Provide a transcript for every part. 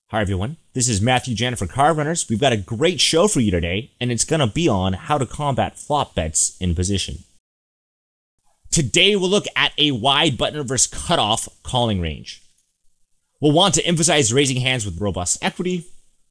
Hi everyone, this is Matthew Janda for Card Runners. We've got a great show for you today, and it's going to be on how to combat flop bets in position. Today we'll look at a wide button versus cutoff calling range. We'll want to emphasize raising hands with robust equity.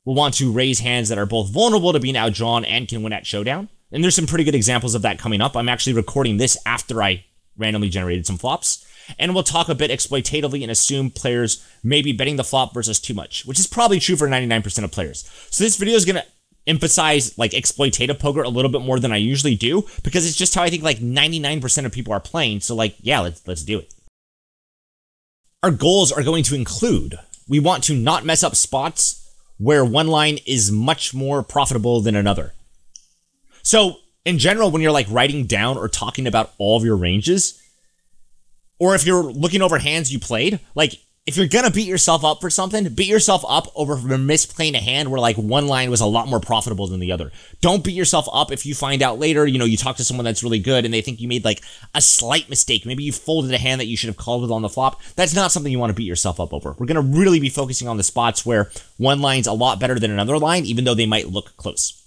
We'll want to raise hands that are both vulnerable to being outdrawn and can win at showdown. And there's some pretty good examples of that coming up. I'm actually recording this after I randomly generated some flops. And we'll talk a bit exploitatively and assume players may be betting the flop versus too much, which is probably true for 99% of players. So this video is going to emphasize like exploitative poker a little bit more than I usually do, because it's just how I think like 99% of people are playing. So like, yeah, let's do it. Our goals are going to include, we want to not mess up spots where one line is much more profitable than another. So in general, when you're like writing down or talking about all of your ranges, or if you're looking over hands you played, like, if you're gonna beat yourself up for something, beat yourself up over misplaying a hand where, like, one line was a lot more profitable than the other. Don't beat yourself up if you find out later, you know, you talk to someone that's really good and they think you made, like, a slight mistake. Maybe you folded a hand that you should have called with on the flop. That's not something you want to beat yourself up over. We're gonna really be focusing on the spots where one line's a lot better than another line, even though they might look close.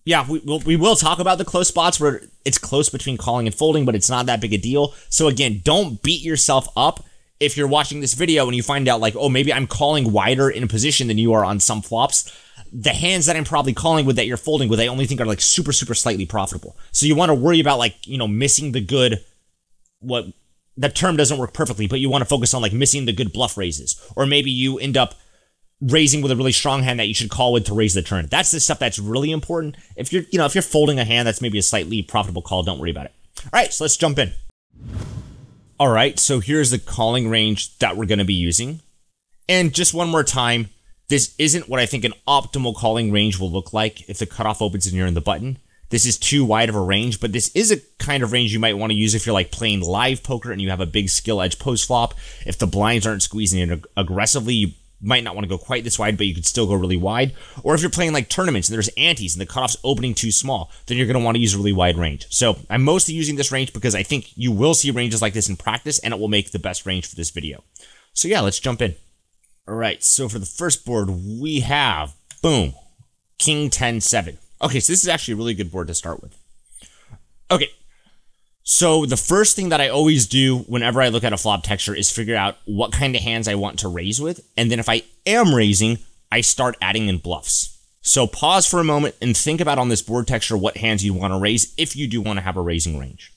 Yeah, we will talk about the close spots where it's close between calling and folding, but it's not that big a deal. So again, don't beat yourself up if you're watching this video and you find out like, oh, maybe I'm calling wider in a position than you are on some flops. The hands that I'm probably calling with that you're folding with, I only think are like super slightly profitable. So you want to worry about like, you know, missing the good, what, that term doesn't work perfectly, but you want to focus on like missing the good bluff raises. Or maybe you end up raising with a really strong hand that you should call with to raise the turn. That's the stuff that's really important. If you're, you know, if you're folding a hand that's maybe a slightly profitable call, don't worry about it. All right, so let's jump in. All right, so here's the calling range that we're going to be using. And just one more time, this isn't what I think an optimal calling range will look like if the cutoff opens and you're in the button. This is too wide of a range, but this is a kind of range you might want to use if you're like playing live poker and you have a big skill edge post flop. If the blinds aren't squeezing in aggressively, you might not want to go quite this wide, but you could still go really wide. Or if you're playing like tournaments and there's antes and the cutoff's opening too small, then you're going to want to use a really wide range. So I'm mostly using this range because I think you will see ranges like this in practice and it will make the best range for this video. So yeah, let's jump in. All right, so for the first board, we have, boom, King 10-7. Okay, so this is actually a really good board to start with. Okay. So the first thing that I always do whenever I look at a flop texture is figure out what kind of hands I want to raise with. And then if I am raising, I start adding in bluffs. So pause for a moment and think about on this board texture what hands you want to raise if you do want to have a raising range.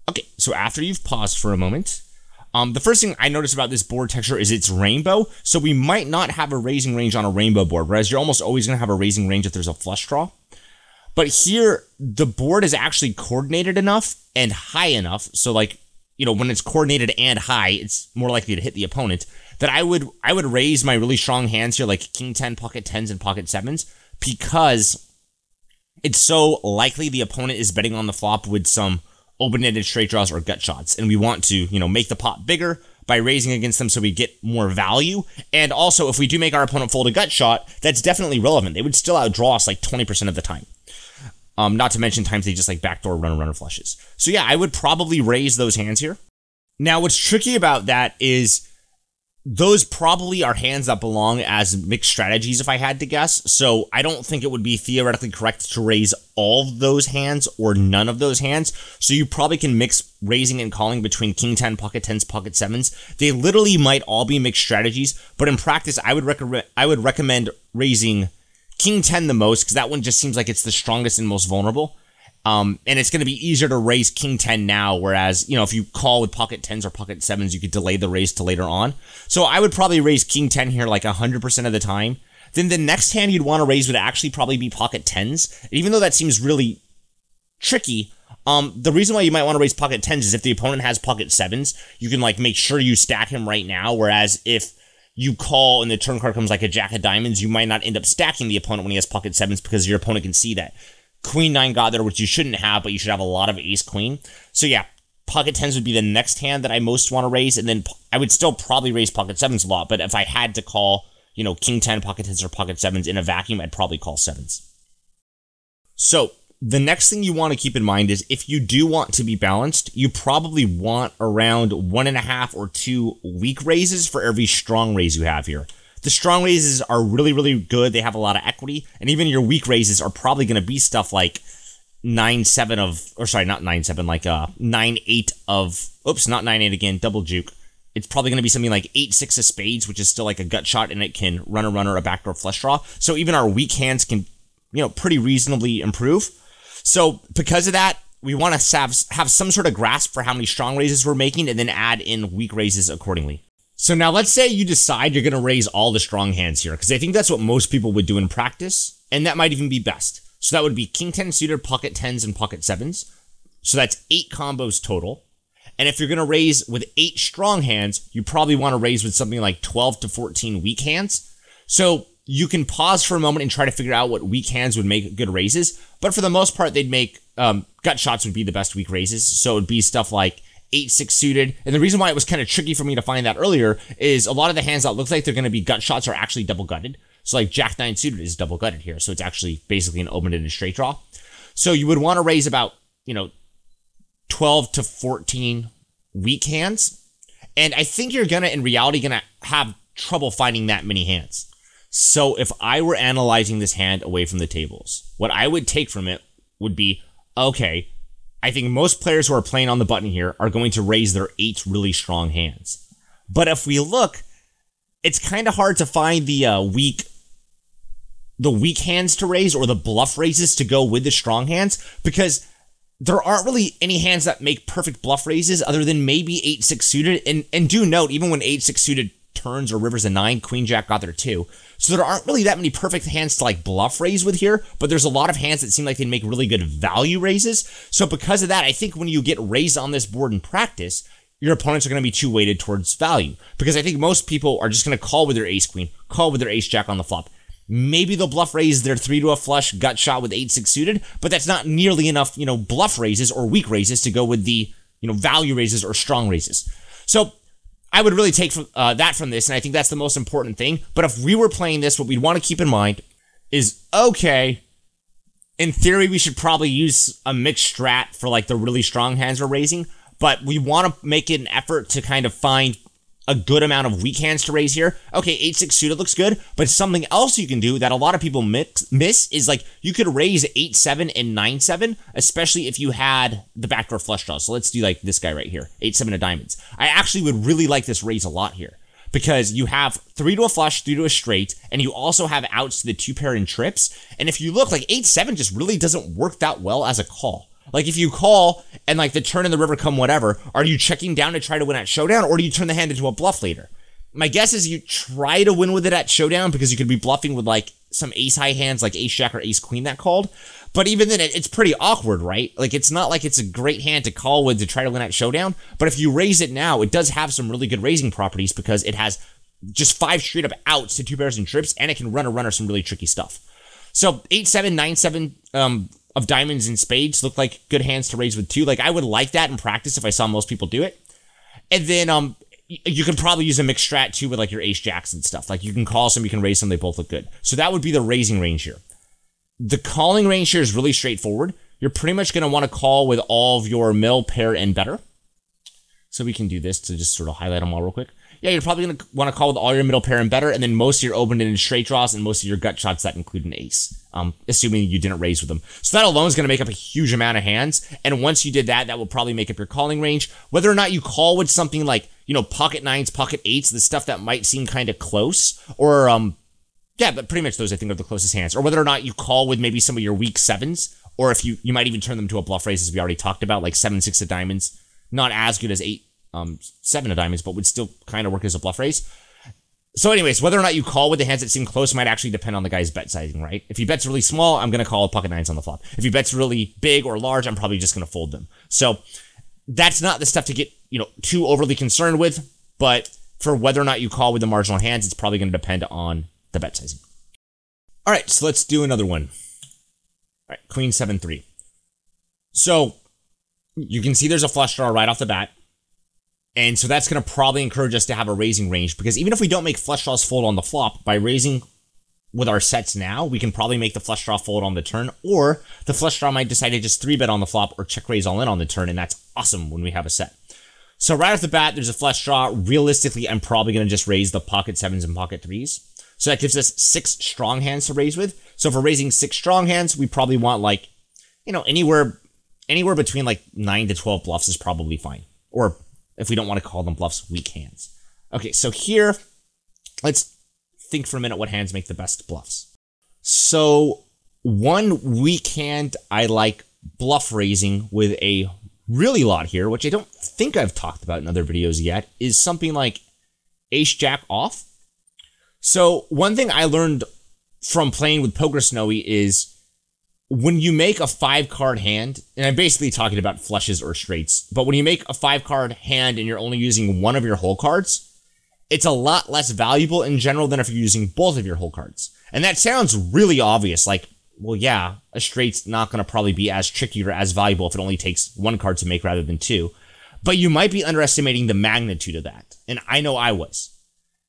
Okay, so after you've paused for a moment, the first thing I notice about this board texture is it's rainbow. So we might not have a raising range on a rainbow board, whereas you're almost always going to have a raising range if there's a flush draw. But here, the board is actually coordinated enough and high enough, so like, you know, when it's coordinated and high, it's more likely to hit the opponent, that I would raise my really strong hands here, like King 10, pocket 10s, and pocket 7s, because it's so likely the opponent is betting on the flop with some open-ended straight draws or gut shots, and we want to, you know, make the pot bigger by raising against them so we get more value. And also, if we do make our opponent fold a gut shot, that's definitely relevant. They would still outdraw us like 20% of the time. Not to mention times they just like backdoor runner flushes. So yeah, I would probably raise those hands here. Now, what's tricky about that is those probably are hands that belong as mixed strategies if I had to guess. So I don't think it would be theoretically correct to raise all of those hands or none of those hands. So you probably can mix raising and calling between King 10, pocket 10s, pocket 7s. They literally might all be mixed strategies, but in practice, I would recommend raising King 10 the most, because that one just seems like it's the strongest and most vulnerable. And it's going to be easier to raise King 10 now, whereas, you know, if you call with pocket 10s or pocket 7s, you could delay the raise to later on. So I would probably raise King 10 here like 100% of the time. Then the next hand you'd want to raise would actually probably be pocket 10s. And even though that seems really tricky, the reason why you might want to raise pocket 10s is if the opponent has pocket 7s, you can like make sure you stack him right now, whereas if you call and the turn card comes like a jack of diamonds, you might not end up stacking the opponent when he has pocket 7s because your opponent can see that. Queen 9 got there, which you shouldn't have, but you should have a lot of ace queen. So yeah, pocket tens would be the next hand that I most want to raise, and then I would still probably raise pocket sevens a lot, but if I had to call, you know, king 10, pocket tens, or pocket sevens in a vacuum, I'd probably call sevens. So the next thing you want to keep in mind is if you do want to be balanced, you probably want around 1.5 or 2 weak raises for every strong raise you have here. The strong raises are really, really good. They have a lot of equity, and even your weak raises are probably going to be stuff like 9-7 of, or sorry, not 9-7, like 9-8 of, oops, not 9-8 again, double juke. It's probably going to be something like 8-6 of spades, which is still like a gut shot, and it can run a runner, a backdoor flush draw. So even our weak hands can, you know, pretty reasonably improve. So because of that, we want to have some sort of grasp for how many strong raises we're making, and then add in weak raises accordingly. So now let's say you decide you're going to raise all the strong hands here, because I think that's what most people would do in practice, and that might even be best. So that would be king 10 suited, pocket tens, and pocket sevens. So that's 8 combos total. And if you're going to raise with 8 strong hands, you probably want to raise with something like 12 to 14 weak hands. So you can pause for a moment and try to figure out what weak hands would make good raises. But for the most part, they'd make gut shots would be the best weak raises. So it would be stuff like 8-6 suited. And the reason why it was kind of tricky for me to find that earlier is a lot of the hands that look like they're going to be gut shots are actually double gutted. So like Jack 9 suited is double gutted here. So it's actually basically an open-ended straight draw. So you would want to raise about, you know, 12 to 14 weak hands. And I think you're going to, in reality, going to have trouble finding that many hands. So if I were analyzing this hand away from the tables, what I would take from it would be, okay, I think most players who are playing on the button here are going to raise their 8 really strong hands. But if we look, it's kind of hard to find the weak hands to raise or the bluff raises to go with the strong hands, because there aren't really any hands that make perfect bluff raises other than maybe 8-6 suited. And do note, even when 8-6 suited turns or rivers a 9, queen jack got there too. So there aren't really that many perfect hands to like bluff raise with here, but there's a lot of hands that seem like they'd make really good value raises. So because of that, I think when you get raised on this board in practice, your opponents are going to be too weighted towards value, because I think most people are just going to call with their ace queen, call with their ace jack on the flop. Maybe they'll bluff raise their 3 to a flush gut shot with 8-6 suited, but that's not nearly enough, you know, bluff raises or weak raises to go with the, you know, value raises or strong raises. So I would really take that from this, and I think that's the most important thing. But if we were playing this, what we'd want to keep in mind is, okay, in theory, we should probably use a mixed strat for like the really strong hands we're raising, but we want to make it an effort to kind of find a good amount of weak hands to raise here. Okay, 8-6 suited looks good, but something else you can do that a lot of people miss is like you could raise 8-7 and 9-7, especially if you had the backdoor flush draw. So let's do like this guy right here, 8-7 of diamonds. I actually would really like this raise a lot here, because you have 3 to a flush, 3 to a straight, and you also have outs to the 2 pair and trips. And if you look, like 8-7 just really doesn't work that well as a call. Like if you call and like the turn and the river come whatever, are you checking down to try to win at showdown, or do you turn the hand into a bluff later? My guess is you try to win with it at showdown, because you could be bluffing with like some ace high hands like ace jack or ace queen that called. But even then, it's pretty awkward, right? Like it's not like it's a great hand to call with to try to win at showdown. But if you raise it now, it does have some really good raising properties, because it has just 5 straight up outs to 2 pairs and trips, and it can run a runner some really tricky stuff. So 8-7, 9-7, of diamonds and spades look like good hands to raise with too. Like I would like that in practice if I saw most people do it. And then you can probably use a mixed strat too with like your ace jacks and stuff. Like you can call some, you can raise some, they both look good. So that would be the raising range here. The calling range here is really straightforward. You're pretty much going to want to call with all of your middle pair and better. So we can do this to just sort of highlight them all real quick. Yeah, you're probably going to want to call with all your middle pair and better, and then most of your open-ended straight draws and most of your gut shots that include an ace, assuming you didn't raise with them. So that alone is going to make up a huge amount of hands, and once you did that, that will probably make up your calling range. Whether or not you call with something like, you know, pocket 9s, pocket 8s, the stuff that might seem kind of close, or, yeah, but pretty much those I think are the closest hands, or whether or not you call with maybe some of your weak 7s, or if you might even turn them to a bluff raise, as we already talked about, like 7-6 of diamonds, not as good as 7 of diamonds, but would still kind of work as a bluff raise. So anyways, whether or not you call with the hands that seem close might actually depend on the guy's bet sizing, right? If he bets really small, I'm going to call with pocket 9s on the flop. If he bets really big or large, I'm probably just going to fold them. So that's not the stuff to get, you know, too overly concerned with, but for whether or not you call with the marginal hands, it's probably going to depend on the bet sizing. All right, so let's do another one. All right, queen 7-3. So You can see there's a flush draw right off the bat. And so that's going to probably encourage us to have a raising range, because even if we don't make flush draws fold on the flop, by raising with our sets now, we can probably make the flush draw fold on the turn, or the flush draw might decide to just 3-bet on the flop or check raise all in on the turn, and that's awesome when we have a set. So right off the bat, there's a flush draw. Realistically, I'm probably going to just raise the pocket 7s and pocket 3s. So that gives us 6 strong hands to raise with. So if we're raising 6 strong hands, we probably want like, you know, anywhere between like 9 to 12 bluffs is probably fine. Or if we don't want to call them bluffs, weak hands. Okay, so here, let's think for a minute what hands make the best bluffs. So one weak hand I like bluff raising with a really lot here, which I don't think I've talked about in other videos yet, is something like ace-jack off. So one thing I learned from playing with Poker Snowy is when you make a 5-card hand, and I'm basically talking about flushes or straights, but when you make a 5-card hand and you're only using one of your whole cards, it's a lot less valuable in general than if you're using both of your whole cards. And that sounds really obvious, like, well, yeah, a straight's not going to probably be as tricky or as valuable if it only takes 1 card to make rather than 2. But you might be underestimating the magnitude of that, and I know I was.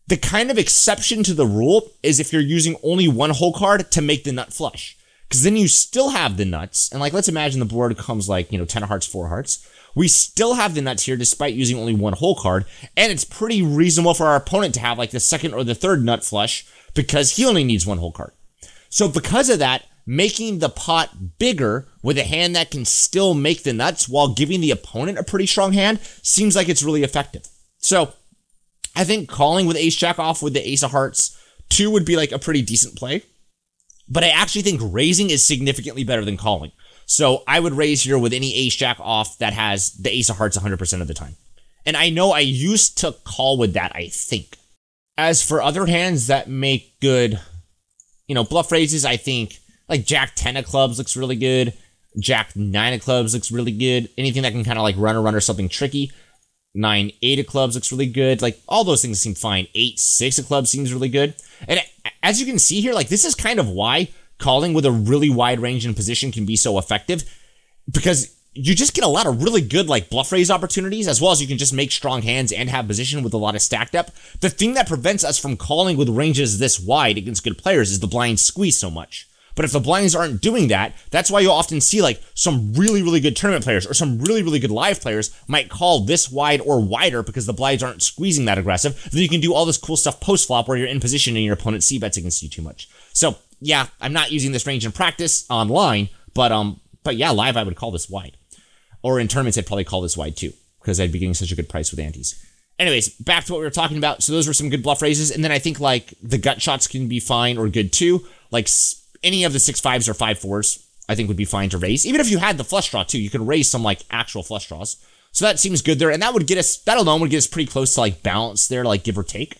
The kind of exception to the rule is if you're using only 1 whole card to make the nut flush. Because then you still have the nuts, and like, let's imagine the board comes like, you know, 10 of hearts, 4 hearts. We still have the nuts here despite using only 1 whole card, and it's pretty reasonable for our opponent to have like the 2nd or the 3rd nut flush because he only needs 1 whole card. So because of that, making the pot bigger with a hand that can still make the nuts while giving the opponent a pretty strong hand seems like it's really effective. So I think calling with ace-jack off with the ace of hearts 2 would be like a pretty decent play. But I actually think raising is significantly better than calling. So I would raise here with any ace-jack off that has the ace of hearts 100% of the time. And I know I used to call with that, I think. As for other hands that make good, you know, bluff raises, I think like Jack 10 of clubs looks really good. Jack 9 of clubs looks really good. Anything that can kind of like run something tricky. 9, 8 of clubs looks really good. Like, all those things seem fine. 8, 6 of clubs seems really good. And as you can see here, like, this is kind of why calling with a really wide range in position can be so effective, because you just get a lot of really good, like, bluff raise opportunities, as well as you can just make strong hands and have position with a lot of stack depth. The thing that prevents us from calling with ranges this wide against good players is the blinds squeeze so much. But if the blinds aren't doing that, that's why you'll often see like some really good tournament players or some really good live players might call this wide or wider because the blinds aren't squeezing that aggressive. Then you can do all this cool stuff post-flop where you're in position and your opponent c-bets against you too much. So yeah, I'm not using this range in practice online, but yeah, live I would call this wide. Or in tournaments I'd probably call this wide too, because I'd be getting such a good price with antes. Anyways, back to what we were talking about. So those were some good bluff raises, and then I think like the gut shots can be fine or good too. Like any of the 6-5s or 5-4s, I think would be fine to raise. Even if you had the flush draw too, you could raise some like actual flush draws. So that seems good there, and that would get us, that alone would get us pretty close to like balance there, like give or take.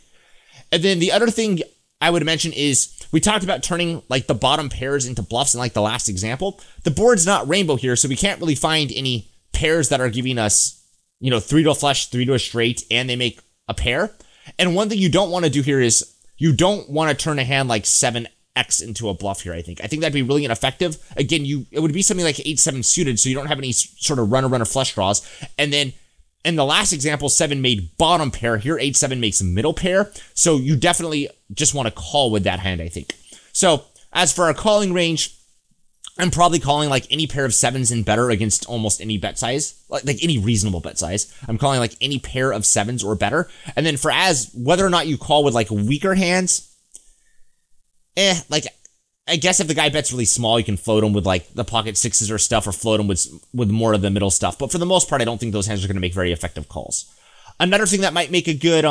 And then the other thing I would mention is we talked about turning like the bottom pairs into bluffs in like the last example. The board's not rainbow here, so we can't really find any pairs that are giving us, you know, 3 to a flush, 3 to a straight, and they make a pair. And one thing you don't want to do here is you don't want to turn a hand like 7X into a bluff here, I think. I think that'd be really ineffective. Again, it would be something like 8-7 suited, so you don't have any sort of runner flush draws. And then in the last example, 7 made bottom pair. Here, 8-7 makes middle pair. So you definitely just want to call with that hand, I think. So as for our calling range, I'm probably calling like any pair of 7s and better against almost any bet size, like any reasonable bet size. I'm calling like any pair of 7s or better. And then for as whether or not you call with like weaker hands, like I guess if the guy bets really small, you can float him with like the pocket 6s or stuff, or float him with more of the middle stuff. But for the most part, I don't think those hands are going to make very effective calls. Another thing that might make a good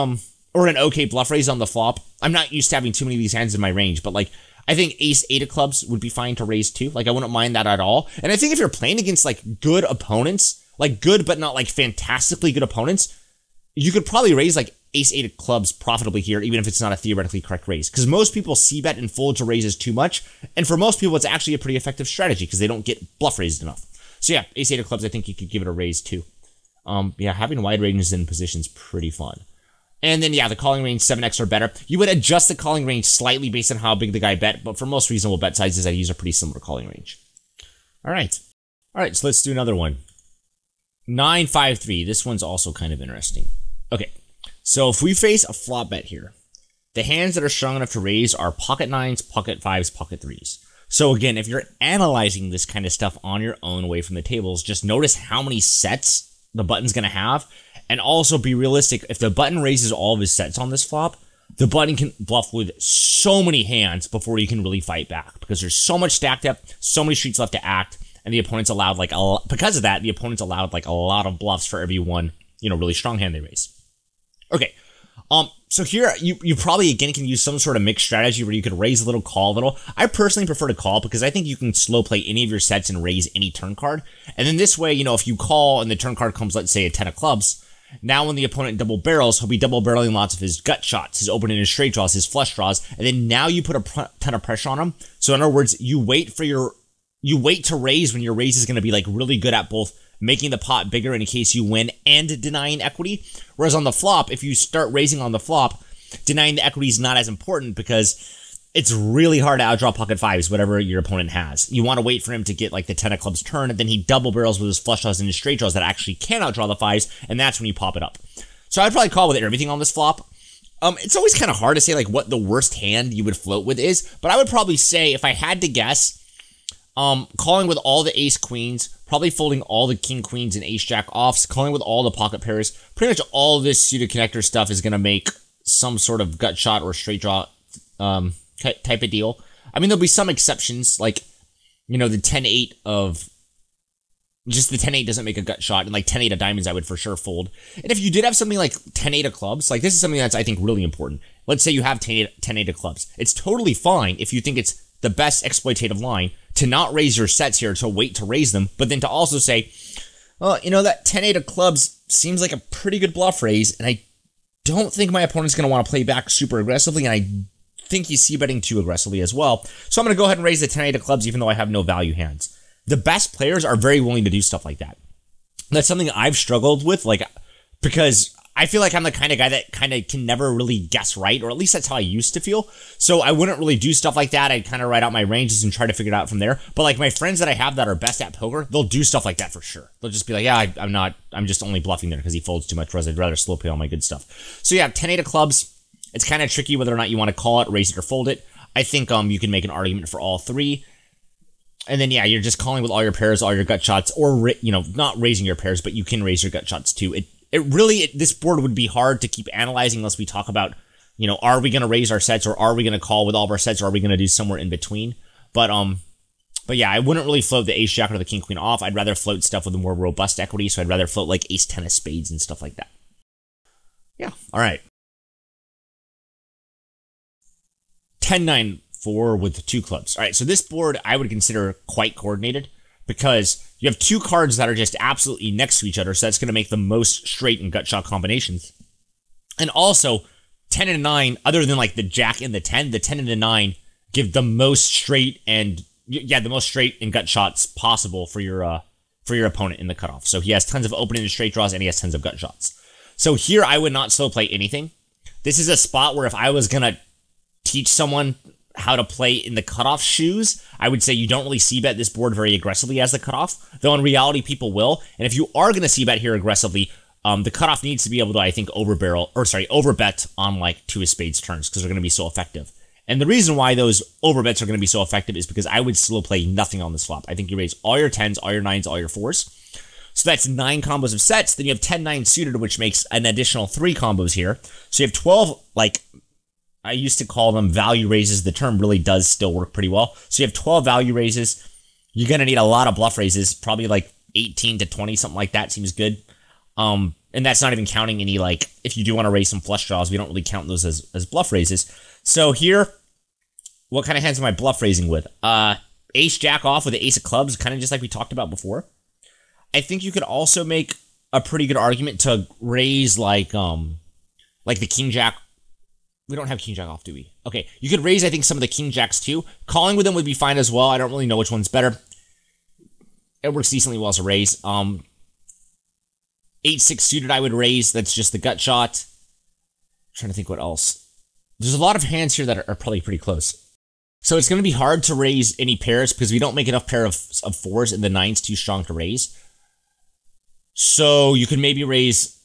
or an okay bluff raise on the flop. I'm not used to having too many of these hands in my range, but like I think ace-8 of clubs would be fine to raise too. Like I wouldn't mind that at all. And I think if you're playing against like good opponents, like good but not like fantastically good opponents, you could probably raise like ace-8 of clubs profitably here, even if it's not a theoretically correct raise. Because most people c-bet and fold to raises too much, and for most people it's actually a pretty effective strategy because they don't get bluff raised enough. So yeah, ace-8 of clubs, I think you could give it a raise too. Yeah, having wide ranges in position's pretty fun. And then yeah, the calling range 7x or better. You would adjust the calling range slightly based on how big the guy bet, but for most reasonable bet sizes, I use a pretty similar calling range. All right, so let's do another one. 9-5-3. This one's also kind of interesting. Okay, so if we face a flop bet here, the hands that are strong enough to raise are pocket nines, pocket fives, pocket threes. So again, if you're analyzing this kind of stuff on your own away from the tables, just notice how many sets the button's going to have, and also be realistic. If the button raises all of his sets on this flop, the button can bluff with so many hands before you can really fight back, because there's so much stacked up, so many streets left to act, and the opponent's allowed like because of that, the opponent's allowed like a lot of bluffs for every one, you know, really strong hand they raise. Okay, so here you probably again can use some sort of mixed strategy where you could raise a little, call a little. I personally prefer to call because I think you can slow play any of your sets and raise any turn card, and then this way, you know, if you call and the turn card comes, let's say a 10 of clubs. Now when the opponent double barrels, he'll be double barreling lots of his gut shots, his open and his straight draws, his flush draws, and then now you put a ton of pressure on him. So in other words, you wait to raise when your raise is going to be like really good at both making the pot bigger in case you win and denying equity. Whereas on the flop, if you start raising on the flop, denying the equity is not as important because it's really hard to outdraw pocket fives, whatever your opponent has. You want to wait for him to get like the 10 of clubs turn, and then he double barrels with his flush draws and his straight draws that actually can outdraw the fives, and that's when you pop it up. So I'd probably call with everything on this flop. It's always kind of hard to say like what the worst hand you would float with is, but I would probably say if I had to guess, calling with all the ace queens, probably folding all the king queens and ace jack offs, calling with all the pocket pairs. Pretty much all this suited connector stuff is going to make some sort of gut shot or straight draw type of deal. I mean, there'll be some exceptions, like, you know, the 10-8 of... Just the 10-8 doesn't make a gut shot, and like 10-8 of diamonds I would for sure fold. And if you did have something like 10-8 of clubs, like this is something that's, I think, really important. Let's say you have 10-8 of clubs. It's totally fine if you think it's the best exploitative line to not raise your sets here, to wait to raise them, but then to also say, well, you know, that 10-8 of clubs seems like a pretty good bluff raise, and I don't think my opponent's going to want to play back super aggressively, and I think he's c-betting too aggressively as well. So I'm going to go ahead and raise the 10-8 of clubs even though I have no value hands. The best players are very willing to do stuff like that. That's something I've struggled with, like, because I feel like I'm the kind of guy that kind of can never really guess right, or at least that's how I used to feel. So I wouldn't really do stuff like that. I'd kind of write out my ranges and try to figure it out from there. But like my friends that I have that are best at poker, they'll do stuff like that for sure. They'll just be like, yeah, I'm just only bluffing there because he folds too much, whereas I'd rather slow play all my good stuff. So yeah, 10-8 of clubs. It's kind of tricky whether or not you want to call it, raise it, or fold it. I think you can make an argument for all three. And then, yeah, you're just calling with all your pairs, all your gut shots, or, you know, not raising your pairs, but you can raise your gut shots too. This board would be hard to keep analyzing unless we talk about, you know, are we going to raise our sets, or are we going to call with all of our sets, or are we going to do somewhere in between? But yeah, I wouldn't really float the ace jack or the king queen off. I'd rather float stuff with a more robust equity, so I'd rather float like ace 10 of spades and stuff like that. Yeah, all right. 10-9-4 with two clubs. All right, so this board I would consider quite coordinated because you have two cards that are just absolutely next to each other, so that's going to make the most straight and gut shot combinations. And also, 10 and 9, other than like the jack and the 10 and the 9 give the most straight and, yeah, the most straight and gut shots possible for your opponent in the cutoff. So he has tons of open and straight draws, and he has tons of gut shots. So here I would not slow play anything. This is a spot where if I was going to teach someone how to play in the cutoff shoes, I would say you don't really c-bet this board very aggressively as the cutoff, though in reality people will. And if you are going to c-bet here aggressively, the cutoff needs to be able to, I think, overbet on like 2 of spades turns because they're going to be so effective. And the reason why those overbets are going to be so effective is because I would slow play nothing on this flop. I think you raise all your 10s, all your 9s, all your 4s. So that's 9 combos of sets. Then you have 10-9 suited, which makes an additional 3 combos here. So you have 12, like, I used to call them value raises. The term really does still work pretty well. So you have 12 value raises. You're going to need a lot of bluff raises, probably like 18 to 20, something like that seems good. And that's not even counting any, like, if you do want to raise some flush draws, we don't really count those as bluff raises. So here, what kind of hands am I bluff raising with? Ace jack off with the ace of clubs, kind of just like we talked about before. I think you could also make a pretty good argument to raise like the king jack. We don't have king jack off, do we? Okay, you could raise, I think, some of the king jacks too. Calling with them would be fine as well. I don't really know which one's better. It works decently well as a raise. 8-6 suited I would raise. That's just the gut shot. I'm trying to think what else. There's a lot of hands here that are probably pretty close. So it's going to be hard to raise any pairs because we don't make enough pair of 4s and the 9's too strong to raise. So you could maybe raise,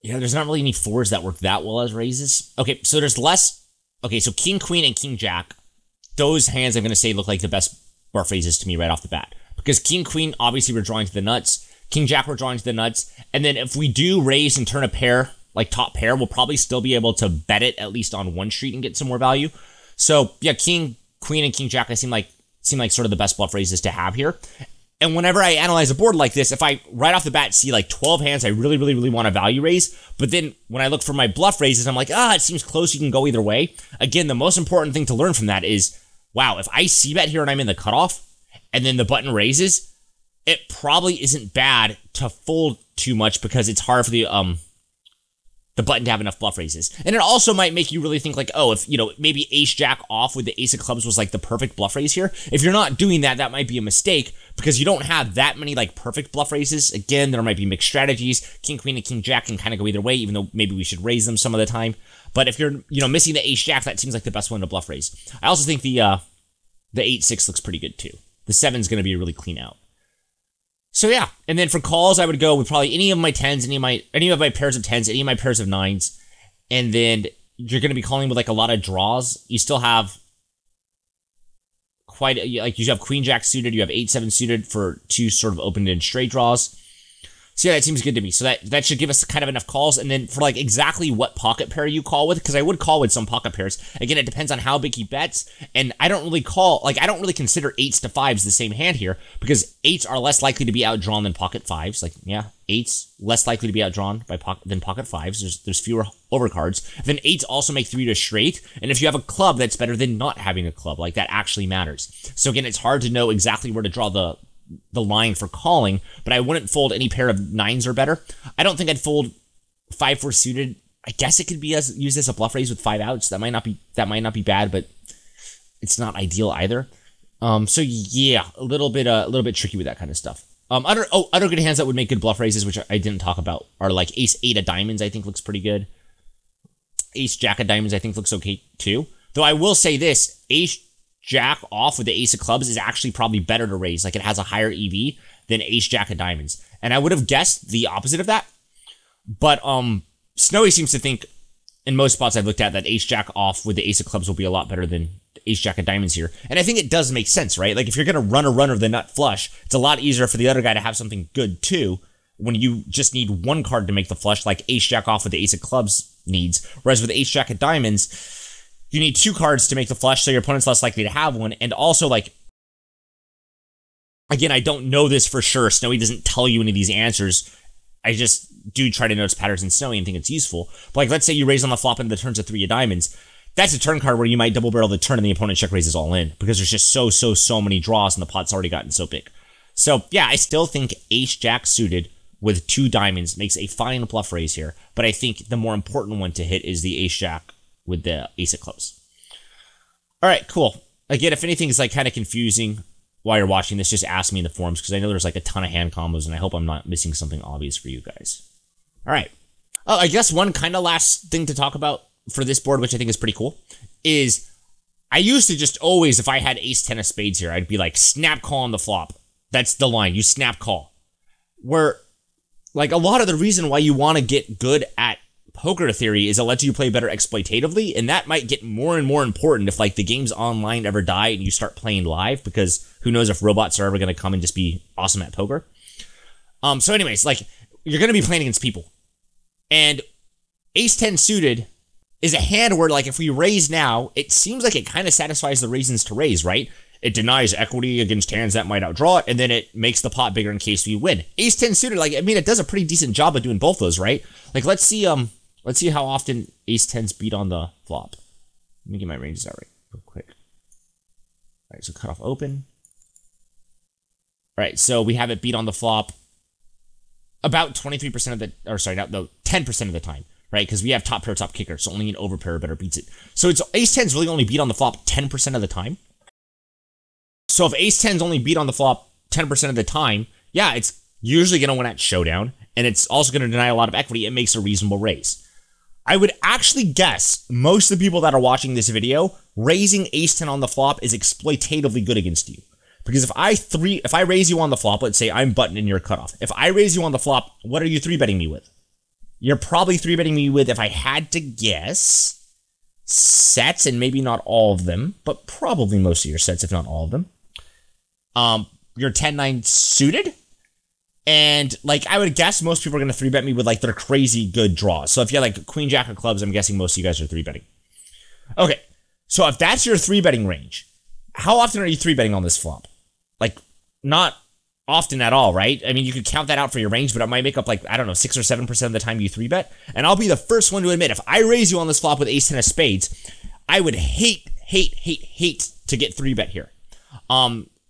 yeah, there's not really any 4s that work that well as raises. Okay, so there's less, okay, so king, queen, and king, jack, those hands I'm going to say look like the best bluff raises to me right off the bat. Because king, queen, obviously we're drawing to the nuts. King, jack, we're drawing to the nuts. And then if we do raise and turn a pair, like top pair, we'll probably still be able to bet it at least on one street and get some more value. So yeah, king, queen, and king, jack, I seem like sort of the best bluff raises to have here. And whenever I analyze a board like this, if I right off the bat see like 12 hands I really want to value raise, but then when I look for my bluff raises, I'm like, it seems close, you can go either way. Again, the most important thing to learn from that is, wow, if I c-bet here and I'm in the cutoff, and then the button raises, it probably isn't bad to fold too much because it's hard for the button to have enough bluff raises. And it also might make you really think like, oh, if, maybe ace-jack off with the ace of clubs was like the perfect bluff raise here. If you're not doing that, that might be a mistake because you don't have that many like perfect bluff raises. Again, there might be mixed strategies. King, queen, and king, jack can kind of go either way, even though maybe we should raise them some of the time. But if you're, missing the ace-jack, that seems like the best one to bluff raise. I also think the 8-6 looks pretty good too. The 7's going to be a really clean out. So yeah, and then for calls, I would go with probably any of my 10s, any of my pairs of 10s, any of my pairs of 9s, and then you're going to be calling with like a lot of draws. You still have like you have queen jack suited, you have 8-7 suited for 2 sort of open-ended straight draws. So yeah, that seems good to me. So that should give us kind of enough calls. And then for like exactly what pocket pair you call with, because I would call with some pocket pairs. Again, it depends on how big he bets. And I don't really I don't really consider 8s to 5s the same hand here because 8s are less likely to be outdrawn than pocket 5s. Like, yeah, 8s less likely to be outdrawn than pocket 5s. There's fewer overcards. Then 8s also make 3 to straight. And if you have a club, that's better than not having a club. Like, that actually matters. So again, it's hard to know exactly where to draw the line for calling, but I wouldn't fold any pair of 9s or better. I don't think I'd fold 5-4 suited. I guess it could be used as a bluff raise with 5 outs. That might not be bad, but it's not ideal either. So yeah, a little bit tricky with that kind of stuff. Other good hands that would make good bluff raises, which I didn't talk about, are like ace-8 of diamonds. I think looks pretty good. Ace-jack of diamonds I think looks okay too. Though I will say this, ace-jack off with the ace of clubs is actually probably better to raise. Like, it has a higher EV than ace-jack of diamonds. And I would have guessed the opposite of that. But Snowy seems to think, in most spots I've looked at, that ace-jack off with the ace of clubs will be a lot better than ace-jack of diamonds here. And I think it does make sense, right? Like, if you're going to run a runner of the nut flush, it's a lot easier for the other guy to have something good too when you just need one card to make the flush, like ace-jack off with the ace of clubs needs. Whereas with ace-jack of diamonds, you need 2 cards to make the flush, so your opponent's less likely to have one. And also, like, again, I don't know this for sure. Snowy doesn't tell you any of these answers. I just do try to notice patterns in Snowy and think it's useful. But like, let's say you raise on the flop into the turns of 3 of diamonds. That's a turn card where you might double barrel the turn and the opponent check raises all in because there's just so many draws and the pot's already gotten so big. So yeah, I still think ace-jack suited with 2 diamonds makes a fine bluff raise here. But I think the more important one to hit is the ace-jack with the ace of clubs. All right, cool. Again, if anything is like kind of confusing while you're watching this, just ask me in the forums because I know there's like a ton of hand combos and I hope I'm not missing something obvious for you guys. All right. Oh, I guess one kind of last thing to talk about for this board, which I think is pretty cool, is I used to just always, if I had ace-10 of spades here, I'd be like, snap call on the flop. That's the line. You snap call. Where, like, a lot of the reason why you want to get good at poker theory is it lets you play better exploitatively, and that might get more and more important if, like, the games online ever die and you start playing live, because who knows if robots are ever going to come and just be awesome at poker. So anyways, like, you're going to be playing against people. And ace-10 suited is a hand where, like, if we raise now, it seems like it kind of satisfies the reasons to raise, right? It denies equity against hands that might outdraw it, and then it makes the pot bigger in case we win. Ace-10 suited, like, I mean, it does a pretty decent job of doing both those, right? Like, let's see how often ace-10s beat on the flop. Let me get my ranges out right real quick. All right, so cutoff open. All right, so we have it beat on the flop about 23% of the, or sorry, no, 10% of the time, right? Because we have top pair, top kicker, so only an overpair better beats it. So it's ace-10s really only beat on the flop 10% of the time. So if ace-10s only beat on the flop 10% of the time, yeah, it's usually going to win at showdown, and it's also going to deny a lot of equity. It makes a reasonable raise. I would actually guess most of the people that are watching this video, raising ace-10 on the flop is exploitatively good against you. Because if I raise you on the flop, let's say I'm buttoning your cutoff. If I raise you on the flop, what are you 3-betting me with? You're probably 3-betting me with, if I had to guess, sets, and maybe not all of them, but probably most of your sets, if not all of them. Your 10-9 suited, and like I would guess most people are going to 3-bet me with like their crazy good draws. So if you have like Queen Jack of clubs, I'm guessing most of you guys are 3-betting. Okay, so if that's your 3-betting range, how often are you 3-betting on this flop? Like, not often at all, right? I mean, you could count that out for your range, but it might make up like, I don't know, 6 or 7% of the time you 3-bet. And I'll be the first one to admit, if I raise you on this flop with ace 10 of spades, I would hate to get 3-bet here.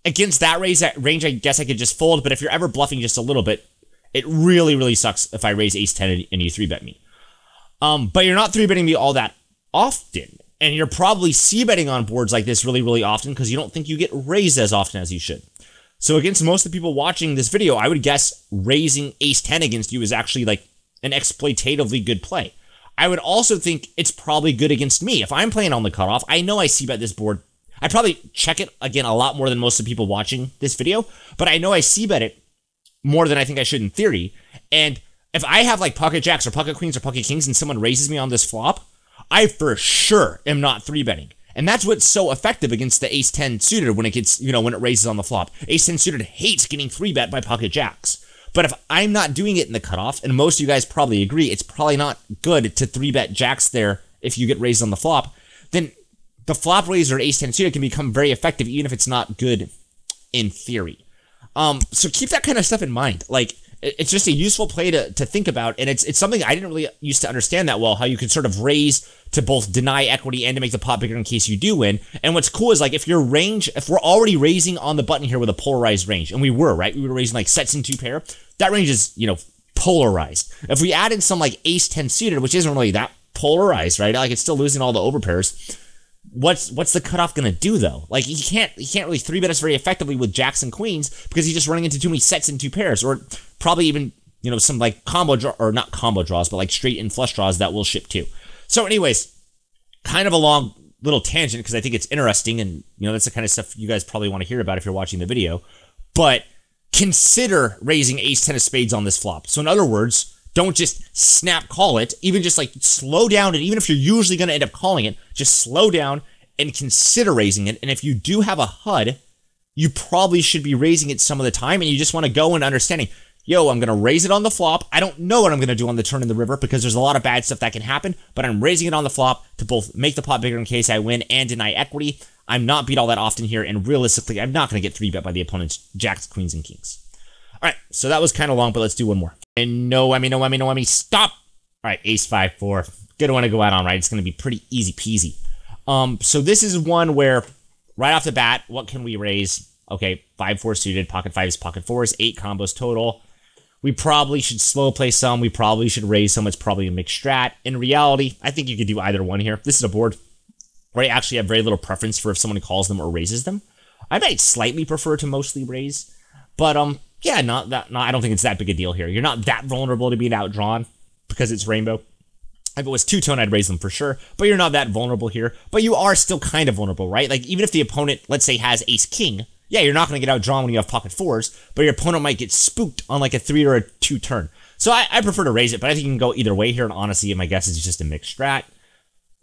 Against that range, I guess I could just fold, but if you're ever bluffing just a little bit, it really sucks if I raise ace 10 and you 3-bet me. But you're not 3-betting me all that often, and you're probably c-betting on boards like this really often because you don't think you get raised as often as you should. So against most of the people watching this video, I would guess raising ace 10 against you is actually like an exploitatively good play. I would also think it's probably good against me. If I'm playing on the cutoff, I know I c-bet this board. I probably check it, again, a lot more than most of the people watching this video, but I know I c-bet it more than I think I should in theory. And if I have like pocket jacks or pocket queens or pocket kings and someone raises me on this flop, I for sure am not 3-betting. And that's what's so effective against the ace 10 suited when it gets, when it raises on the flop. Ace 10 suited hates getting 3-bet by pocket jacks. But if I'm not doing it in the cutoff, and most of you guys probably agree, it's probably not good to 3-bet jacks there if you get raised on the flop, then the flop raiser ace 10 suited can become very effective even if it's not good in theory. So keep that kind of stuff in mind. Like, it's just a useful play to think about, and it's something I didn't really used to understand that well, how you could sort of raise to both deny equity and to make the pot bigger in case you do win. And what's cool is like if we're already raising on the button here with a polarized range, and we were, right? We were raising like sets in 2 pair. That range is, polarized. If we add in some like ace 10 suited, which isn't really that polarized, right? Like it's still losing all the overpairs. What's the cutoff gonna do though? Like he can't really 3-bet us very effectively with jacks and queens because he's just running into too many sets in 2 pairs, or probably even some like combo draw, or not combo draws, but like straight in flush draws that will ship too. So anyways, kind of a long little tangent because I think it's interesting, and that's the kind of stuff you guys probably want to hear about if you're watching the video. But consider raising ace 10 of spades on this flop. So in other words, don't just snap call it, even just like slow down, and even if you're usually going to end up calling it, just slow down and consider raising it. And if you do have a HUD, you probably should be raising it some of the time, and you just want to go in understanding, yo, I'm going to raise it on the flop. I don't know what I'm going to do on the turn in the river because there's a lot of bad stuff that can happen, but I'm raising it on the flop to both make the pot bigger in case I win and deny equity. I'm not beat all that often here, and realistically, I'm not going to get 3-bet by the opponent's jacks, queens, and kings. All right, so that was kind of long, but let's do one more. And no, stop. All right, ace 5-4. Good one to go out on, right? It's going to be pretty easy peasy. So this is one where, right off the bat, what can we raise? Okay, 5-4 suited, pocket 5s, pocket 4s, 8 combos total. We probably should slow play some. We probably should raise some. It's probably a mixed strat. In reality, I think you could do either one here. This is a board where I actually have very little preference for if someone calls them or raises them. I might slightly prefer to mostly raise, but yeah, I don't think it's that big a deal here. You're not that vulnerable to being outdrawn because it's rainbow. If it was two-tone, I'd raise them for sure, but you're not that vulnerable here. But you are still kind of vulnerable, right? Like, even if the opponent, let's say, has ace-king, yeah, you're not going to get outdrawn when you have pocket 4s, but your opponent might get spooked on like a 3 or a 2 turn. So I prefer to raise it, but I think you can go either way here, and honestly, my guess is just a mixed strat.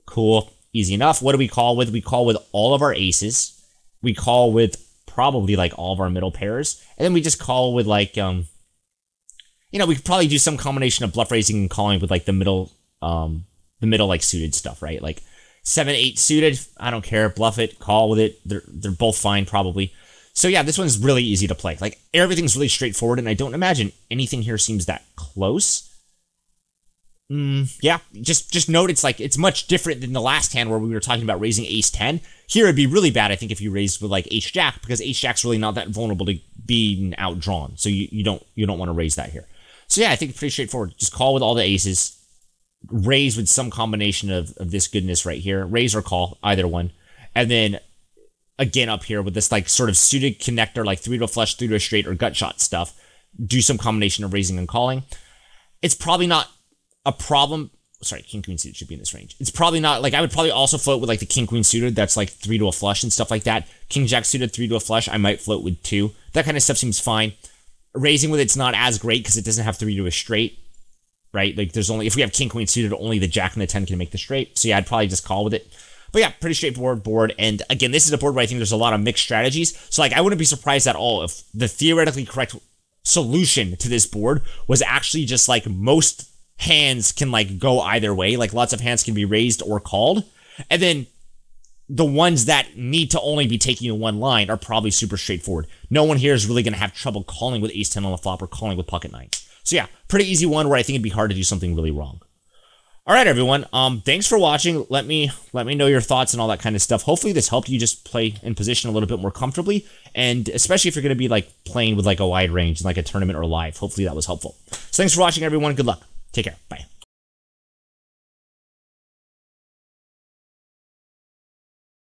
Cool. Easy enough. What do we call with? We call with all of our aces. We call with probably like all of our middle pairs, and then we just call with like we could probably do some combination of bluff raising and calling with like the middle like suited stuff, right? Like 7-8 suited, I don't care, bluff it, call with it, they're both fine probably. So yeah, this one's really easy to play. Like everything's really straightforward, and I don't imagine anything here seems that close. Yeah, just note it's much different than the last hand where we were talking about raising ace 10. Here it'd be really bad, I think, if you raised with like ace jack, because ace jack's really not that vulnerable to being outdrawn. So you don't want to raise that here. So yeah, I think it's pretty straightforward. Just call with all the aces, raise with some combination of this goodness right here, raise or call, either one, and then again up here with this like sort of suited connector, like 3 to a flush, 3 to a straight, or gut shot stuff, do some combination of raising and calling. It's probably not a problem sorry, king queen suited should be in this range. It's probably not, like, I would probably also float with like the king queen suited that's like 3 to a flush and stuff like that. King jack suited 3 to a flush, I might float with 2. That kind of stuff seems fine. Raising with it's not as great because it doesn't have 3 to a straight, right? Like, there's only, if we have king queen suited, only the jack and the 10 can make the straight. So yeah, I'd probably just call with it. But yeah, pretty straightforward board. And again, this is a board where I think there's a lot of mixed strategies. So like, I wouldn't be surprised at all if the theoretically correct solution to this board was actually just like most hands can like go either way. Like, lots of hands can be raised or called. And then the ones that need to only be taking in one line are probably super straightforward. No one here is really going to have trouble calling with ace 10 on the flop or calling with pocket 9. So yeah, pretty easy one where I think it'd be hard to do something really wrong. All right, everyone. Thanks for watching. Let me know your thoughts and all that kind of stuff. Hopefully this helped you just play in position a little bit more comfortably, and especially if you're going to be like playing with like a wide range in like a tournament or live. Hopefully that was helpful. So thanks for watching, everyone. Good luck. Take care. Bye.